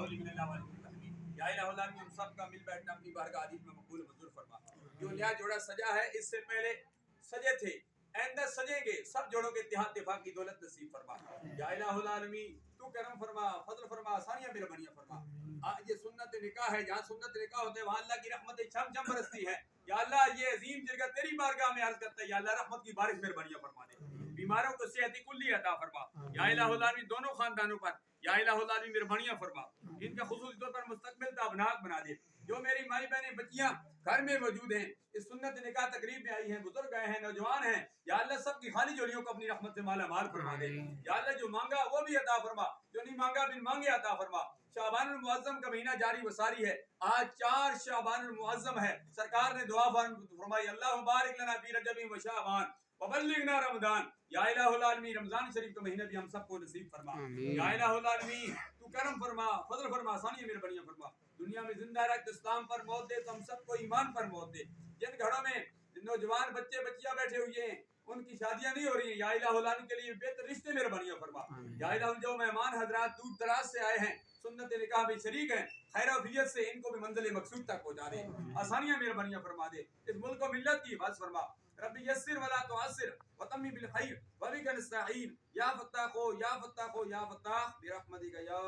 القول من اللہ والے الحمید. یا الہ العالمین ہم سب کا مل بیٹھنا اپنی بارگاہ عظیم میں مقبول منظور فرما. جو نیا جوڑا سجا ہے اس سے پہلے سجے تھے آئندہ سجیں گے سب جوڑوں کے اتحاد دفاع کی دولت نصیب فرما. یا الہ العالمین تو کرم فرما فضل فرما آسانیاں مہربانیاں فرما. یہ سنت نکاح ہے جہاں سنت نکاح ہوتے ہیں وہاں اللہ کی رحمتیں چھم چھم برستی ہے. یا اللہ یہ عظیم جگہ تیری بارگاہ میں عرض کرتا ہے یا اللہ رحمت کی بارش مہربانیاں فرما دے. بیماروں کو صحت کلی عطا فرما. یا الہ العالمین دونوں خاندانوں پر یا الہ العالمین مہربانیاں فرما. ان کا خصوصی طور پر مستقبل تابناک بنا دے. جو میری مائی بہنیں بچیاں گھر میں موجود ہیں اس سنت نکاح تقریب میں آئی ہیں بزرگ آئے ہیں نوجوان ہیں یا اللہ سب کی خالی جوڑیوں کو اپنی رحمت سے مالا مال فرما دے. یا اللہ جو مانگا وہ بھی عطا فرما جو نہیں مانگا بن مانگے عطا فرما. شعبان المعظم کا مہینہ جاری وساری ہے. آج 4 شعبان المعظم ہے. سرکار نے دعا فرمائی اللہ مبارک لنا فی رجب و شعبان وبلغنا رمضان. یا الہ العالمین رمضان شریف کا مہینہ بھی ہم سب کو نصیب فرما. یا الہ العالمین تو کرم فرما فضل فرما آسانی مہربانیاں فرما. دنیا میں زندہ رکھ اسلام پر موت دے تو ہم سب کو ایمان پر موت دے. جن گھروں میں نوجوان بچے بچیاں بیٹھے ہوئے ہیں ان کی شادیاں نہیں ہو رہی ہیں یا الہ العالمین کے لیے بہتر رشتے مہربانیاں فرما. یا الہ جو مہمان حضرات دور دراز سے آئے ہیں سنت نکاح میں شریک ہیں خیر و عافیت سے ان کو بھی منزل مقصود تک پہنچا دے. آسانیاں مہربانیاں فرما دے. اس ملک و ملت کی حفاظت فرما. رب یسر ولا تعسر وتمی بالخیر وبک نستعین. یا فتاح یا فتاح یا فتاح برحمتک یا